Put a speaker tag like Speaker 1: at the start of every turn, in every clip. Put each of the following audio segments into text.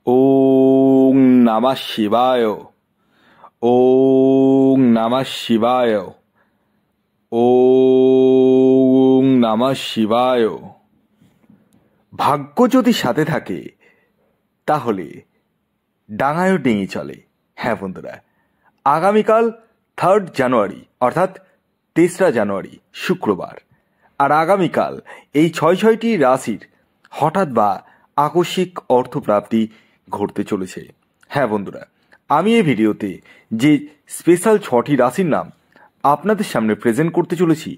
Speaker 1: ওং নমঃ শিবায়। ওং নমঃ শিবায়। ওং নমঃ শিবায়। ভাগ্য যদি সাথে থাকে তাহলে ডাঙায়ও ডিঙি চলে। হ্যাঁ বন্ধুরা, আগামীকাল 3 জানুয়ারি অর্থাৎ 3রা জানুয়ারি শুক্রবার, আর আগামীকাল এই ছয়টি রাশির হঠাৎ বা আকস্মিক অর্থপ্রাপ্তি ঘটতে চলেছে। হ্যাঁ বন্ধুরা, আমি এই ভিডিওতে যে স্পেশাল 6টি রাশির নাম আপনাদের সামনে প্রেজেন্ট করতে চলেছি,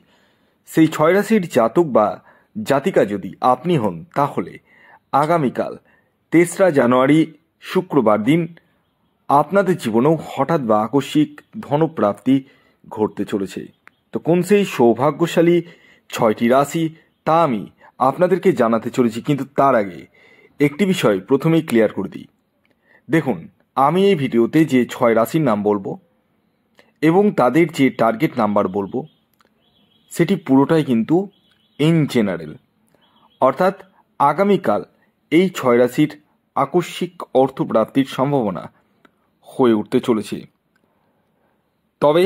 Speaker 1: সেই 6 রাশির জাতক বা জাতিকা যদি আপনি হন, তাহলে আগামীকাল 3রা জানুয়ারি শুক্রবার দিন আপনাদের জীবনেও হঠাৎ বা আকস্মিক ধনপ্রাপ্তি ঘটতে চলেছে। তো কোন সেই সৌভাগ্যশালী 6টি রাশি তা আমি আপনাদেরকে জানাতে চলেছি, কিন্তু তার আগে একটি বিষয় প্রথমেই ক্লিয়ার করে দিই। দেখুন, আমি এই ভিডিওতে যে 6 রাশির নাম বলবো এবং তাদের যে টার্গেট নাম্বার বলবো, সেটি পুরোটাই কিন্তু ইন জেনারেল, অর্থাৎ আগামীকাল এই 6 রাশির আকস্মিক অর্থপ্রাপ্তির সম্ভাবনা হয়ে উঠতে চলেছে। তবে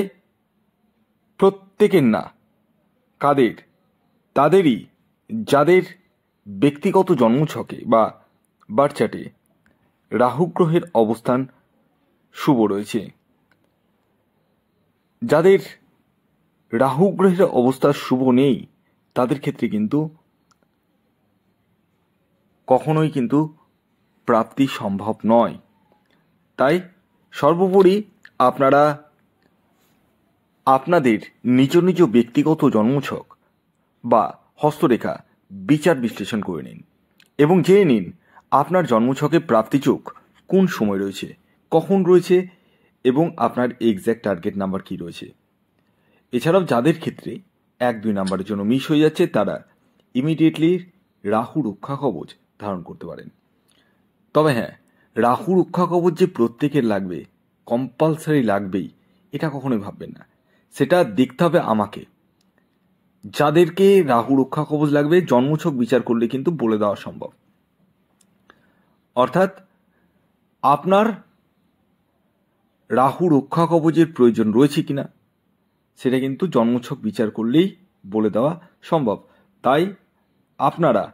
Speaker 1: প্রত্যেকের না, কাদের? তাদেরই যাদের ব্যক্তিগত জন্মছকে বা বার্থচার্টে রাহু গ্রহের অবস্থান শুভ রয়েছে। যাদের রাহু গ্রহের অবস্থা শুভ নেই, তাদের ক্ষেত্রে কিন্তু কখনোই কিন্তু প্রাপ্তি সম্ভব নয়। তাই সর্বোপরি আপনারা আপনাদের নিজ নিজ ব্যক্তিগত জন্মছক বা হস্তরেখা বিচার বিশ্লেষণ করে নিন এবং জেনে নিন আপনার জন্মছকে প্রাপ্তিযোগ কোন সময় রয়েছে, কখন রয়েছে এবং আপনার এক্স্যাক্ট টার্গেট নাম্বার কী রয়েছে। এছাড়াও যাদের ক্ষেত্রে 1-2 নাম্বারের জন্য মিস হয়ে যাচ্ছে, তারা ইমিডিয়েটলি রাহু রক্ষা কবচ ধারণ করতে পারেন। তবে হ্যাঁ, রাহু রক্ষা কবচ যে প্রত্যেকের লাগবে, কম্পালসারি লাগবেই, এটা কখনোই ভাববেন না। সেটা দেখতে হবে আমাকে। যাদেরকে রাহু রক্ষা কবচ লাগবে, জন্মছক বিচার করলে কিন্তু বলে দেওয়া সম্ভব। অর্থাৎ আপনার রাহু রক্ষা কবচের প্রয়োজন রয়েছে কিনা সেটা কিন্তু জন্মছক বিচার করলেই বলে দেওয়া সম্ভব। তাই আপনারা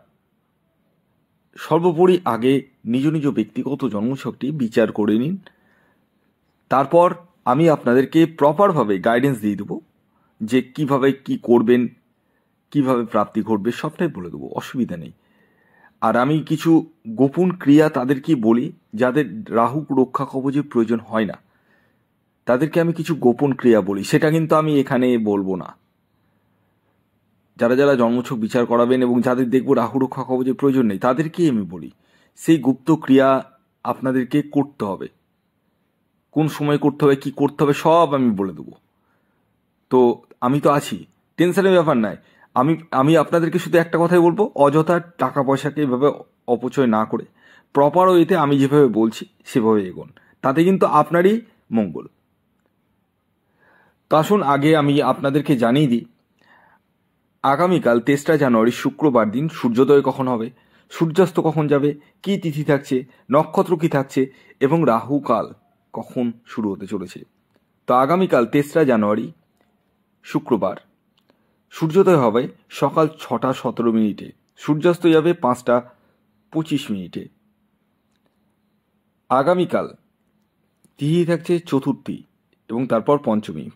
Speaker 1: সর্বোপরি আগে নিজ নিজ ব্যক্তিগত জন্মছকটি বিচার করে নিন, তারপর আমি আপনাদেরকে প্রপারভাবে গাইডেন্স দিয়ে দেবো যে কিভাবে কি করবেন, কিভাবে প্রাপ্তি ঘটবে, সবটাই বলে দেবো, অসুবিধা নেই। আর আমি কিছু গোপন ক্রিয়া তাদেরকে বলি, যাদের রাহু রক্ষা কবচের প্রয়োজন হয় না, তাদেরকে আমি কিছু গোপন ক্রিয়া বলি, সেটা কিন্তু আমি এখানে বলবো না। যারা যারা জন্মছক বিচার করাবেন এবং যাদের দেখবো রাহু রক্ষা কবচের প্রয়োজন নেই, তাদেরকেই আমি বলি সেই গুপ্ত ক্রিয়া আপনাদেরকে করতে হবে, কোন সময় করতে হবে, কি করতে হবে, সব আমি বলে দেবো। তো আমি তো আছি, টেনশনের ব্যাপার নাই। আমি আপনাদেরকে শুধু একটা কথাই বলবো, অযথা টাকা পয়সাকে এভাবে অপচয় না করে প্রপার ওয়েতে আমি যেভাবে বলছি সেভাবে এগোন, তাতে কিন্তু আপনারই মঙ্গল। তো আসুন আগে আমি আপনাদেরকে জানিয়ে দিই, আগামীকাল 3রা জানুয়ারি শুক্রবার দিন সূর্যোদয় কখন হবে, সূর্যাস্ত কখন যাবে, কী তিথি থাকছে, নক্ষত্র কী থাকছে এবং রাহু কাল কখন শুরু হতে চলেছে। তো আগামীকাল 3রা জানুয়ারি শুক্রবার সূর্যোদয় হবে সকাল 6টা 17 মিনিটে, সূর্যাস্ত যাবে 5টা 25 মিনিটে। আগামীকাল তিথি থাকছে চতুর্থী এবং তারপর পঞ্চমী,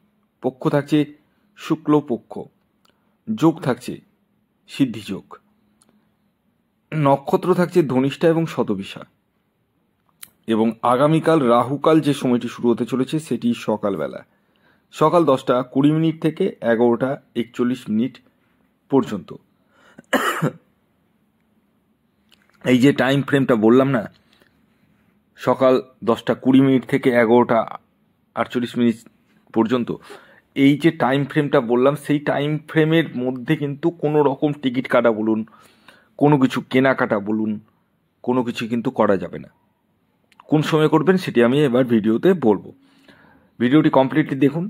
Speaker 1: পক্ষ থাকছে শুক্লপক্ষ, যোগ থাকছে সিদ্ধিযোগ, নক্ষত্র থাকছে ধনিষ্ঠা এবং শতবিশা। এবং আগামীকাল রাহুকাল যে সময়টি শুরু হতে চলেছে সেটি সকালবেলা, সকাল 10টা 20 মিনিট থেকে 11টা 41 মিনিট পর্যন্ত। এই যে টাইম ফ্রেমটা বললাম না, সকাল 10টা 20 মিনিট থেকে 11টা 48 মিনিট পর্যন্ত, এই যে টাইম ফ্রেমটা বললাম, সেই টাইম ফ্রেমের মধ্যে কিন্তু কোনো রকম টিকিট কাটা বলুন, কোনো কিছু কেনাকাটা বলুন, কোনো কিছু কিন্তু করা যাবে না। কোন সময় করবেন সেটি আমি এবার ভিডিওতে বলবো। ভিডিওটি কমপ্লিটলি দেখুন।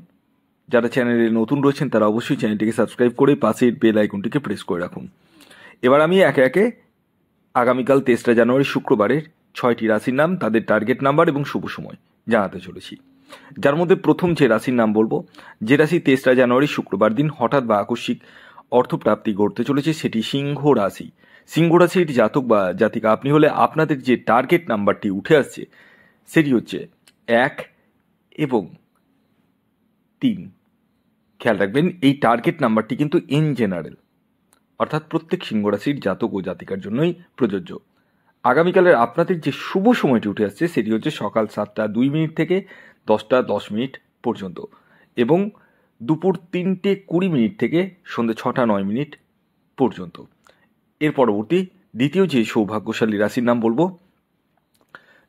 Speaker 1: যারা চ্যানেলে নতুন রয়েছেন তারা অবশ্যই চ্যানেলটিকে সাবস্ক্রাইব করে পাশের বেল আইকনটিকে প্রেস করে রাখুন। এবার আমি একে একে আগামীকাল 3রা জানুয়ারি শুক্রবারের 6টি রাশির নাম, তাদের টার্গেট নাম্বার এবং শুভ সময় জানাতে চলেছি। যার মধ্যে প্রথম যে রাশির নাম বলবো, যে রাশি 23রা জানুয়ারি শুক্রবার দিন হঠাৎ বা আকস্মিক অর্থপ্রাপ্তি ঘটতে চলেছে, সেটি সিংহ রাশি। সিংহ রাশির জাতক বা জাতিকা আপনি হলে আপনাদের যে টার্গেট নাম্বারটি উঠে আসছে সেটি হচ্ছে 1 এবং 3। খেয়াল রাখবেন, এই টার্গেট নাম্বারটি কিন্তু ইন জেনারেল, অর্থাৎ প্রত্যেক সিংহ রাশির জাতক ও জাতিকার জন্যই প্রযোজ্য। আগামীকালের আপনাদের যে শুভ সময়টি উঠে আসছে সেটি হচ্ছে সকাল 7টা 2 মিনিট থেকে 10টা 10 মিনিট পর্যন্ত এবং দুপুর 3টে 20 মিনিট থেকে সন্ধ্যে 6টা 9 মিনিট পর্যন্ত। এর পরবর্তী দ্বিতীয় যে সৌভাগ্যশালী রাশির নাম বলবো,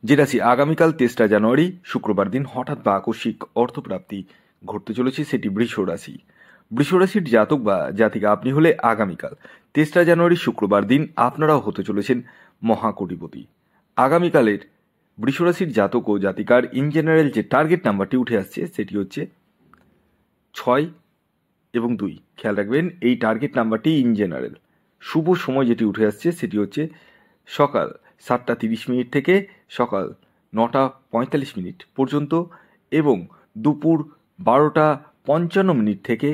Speaker 1: যে রাশি আগামীকাল 23রা জানুয়ারি শুক্রবার দিন হঠাৎ বা আকস্মিক অর্থপ্রাপ্তি ঘটতে চলেছে সেটি বৃষ রাশি। বৃষ রাশির জাতক বা জাতিকা আপনি হলে আগামীকাল 23রা জানুয়ারি শুক্রবার দিন আপনারাও হতে চলেছেন মহাকোটিপতি। আগামীকালের বৃষ রাশির জাতক ও জাতিকার ইন জেনারেল যে টার্গেট নাম্বারটি উঠে আসছে সেটি হচ্ছে 6 এবং 2। খেয়াল রাখবেন, এই টার্গেট নাম্বারটি ইন জেনারেল। শুভ সময় যেটি উঠে আসছে সেটি হচ্ছে সকাল 7টা 30 মিনিট থেকে সকাল 9টা 45 মিনিট পর্যন্ত এবং দুপুর 12টা 55 মিনিট থেকে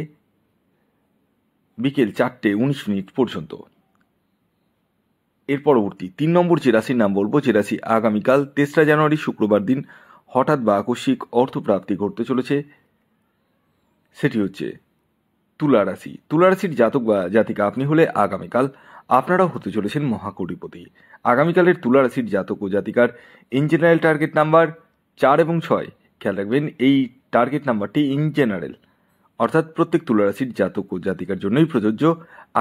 Speaker 1: বিকেল 4টে 19 মিনিট পর্যন্ত। এর পরবর্তী 3 নম্বর যে রাশির নাম বলবো, যে রাশি আগামীকাল 23রা জানুয়ারি শুক্রবার দিন হঠাৎ বা আকস্মিক অর্থপ্রাপ্তি ঘটতে চলেছে সেটি হচ্ছে তুলা রাশি। তুলা রাশির জাতক বা জাতিকা আপনি হলে আগামীকাল আপনারাও হতে চলেছেন মহাকোটিপতি। আগামীকালের তুলা রাশির জাতক ও জাতিকার ইন জেনারেল টার্গেট নাম্বার 4 এবং 6। খেয়াল রাখবেন, এই টার্গেট নাম্বারটি ইন জেনারেল, অর্থাৎ প্রত্যেক তুলা রাশির জাতক ও জাতিকার জন্যই প্রযোজ্য।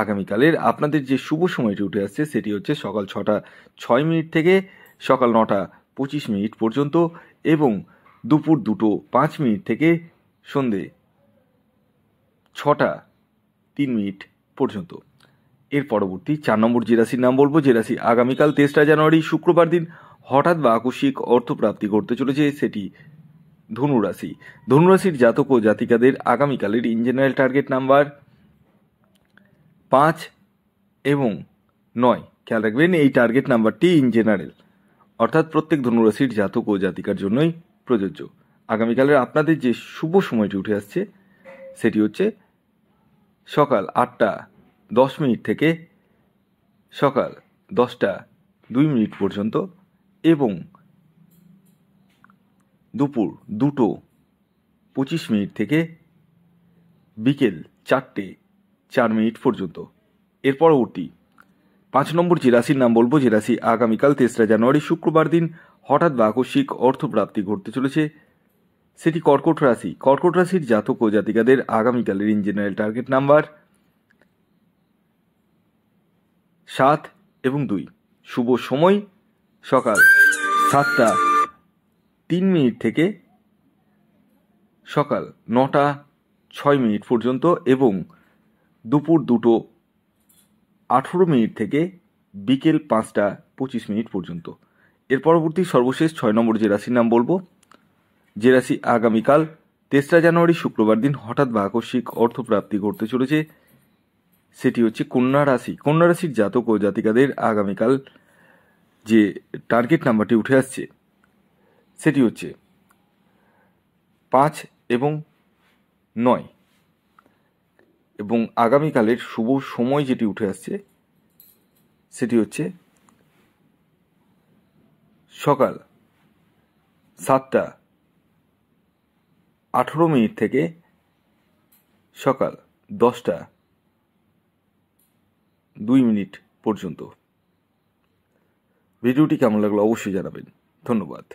Speaker 1: আগামীকালের আপনাদের যে শুভ সময়টি উঠে আসছে সেটি হচ্ছে সকাল 6টা 6 মিনিট থেকে সকাল 9টা 25 মিনিট পর্যন্ত এবং দুপুর 2টো 5 মিনিট থেকে সন্ধে 6টা 3 মিনিট পর্যন্ত। এর পরবর্তী 4 নম্বর যে রাশির নাম বলবো, যে রাশি আগামীকাল 23রা জানুয়ারি শুক্রবার দিন হঠাৎ বা আকস্মিক অর্থপ্রাপ্তি ঘটতে চলেছে সেটি ধনু রাশি। ধনু রাশির জাতক ও জাতিকাদের আগামীকালের ইন জেনারেল টার্গেট নাম্বার 5 এবং 9। খেয়াল রাখবেন, এই টার্গেট নাম্বারটি ইন জেনারেল, অর্থাৎ প্রত্যেক ধনু রাশির জাতক ও জাতিকার জন্যই প্রযোজ্য। আগামীকালের আপনাদের যে শুভ সময়টি উঠে আসছে সেটি হচ্ছে সকাল 8টা 10 মিনিট থেকে সকাল 10টা 2 মিনিট পর্যন্ত এবং দুপুর 2টো 25 মিনিট থেকে বিকেল 4টে 4 মিনিট পর্যন্ত। এর পরবর্তী 5 নম্বর যে রাশির নাম বলবো, যে রাশি আগামীকাল 23রা জানুয়ারি শুক্রবার দিন হঠাৎ বা আকস্মিক অর্থপ্রাপ্তি ঘটতে চলেছে সেটি কর্কট রাশি। কর্কট রাশির জাতক ও জাতিকাদের আগামীকালের ইন জেনারেল টার্গেট নাম্বার 7 এবং 2। শুভ সময় সকাল 7টা 3 মিনিট থেকে সকাল 9টা 6 মিনিট পর্যন্ত এবং দুপুর 2টো 18 মিনিট থেকে বিকেল 5টা 25 মিনিট পর্যন্ত। এর পরবর্তী সর্বশেষ 6 নম্বর যে রাশির নাম বলবো, যে রাশি আগামীকাল 23রা জানুয়ারি শুক্রবার দিন হঠাৎ বা আকস্মিক অর্থপ্রাপ্তি ঘটতে চলেছে সেটি হচ্ছে কন্যা রাশি। কন্যা রাশির জাতক ও জাতিকাদের আগামীকাল যে টার্গেট নাম্বারটি উঠে আসছে সেটি হচ্ছে 5 এবং 9 এবং আগামীকালের শুভ সময় যেটি উঠে আসছে সেটি হচ্ছে সকাল 7টা 18 মিনিট থেকে সকাল 10টা 2 মিনিট পর্যন্ত। ভিডিওটি কেমন লাগলো অবশ্যই জানাবেন। ধন্যবাদ।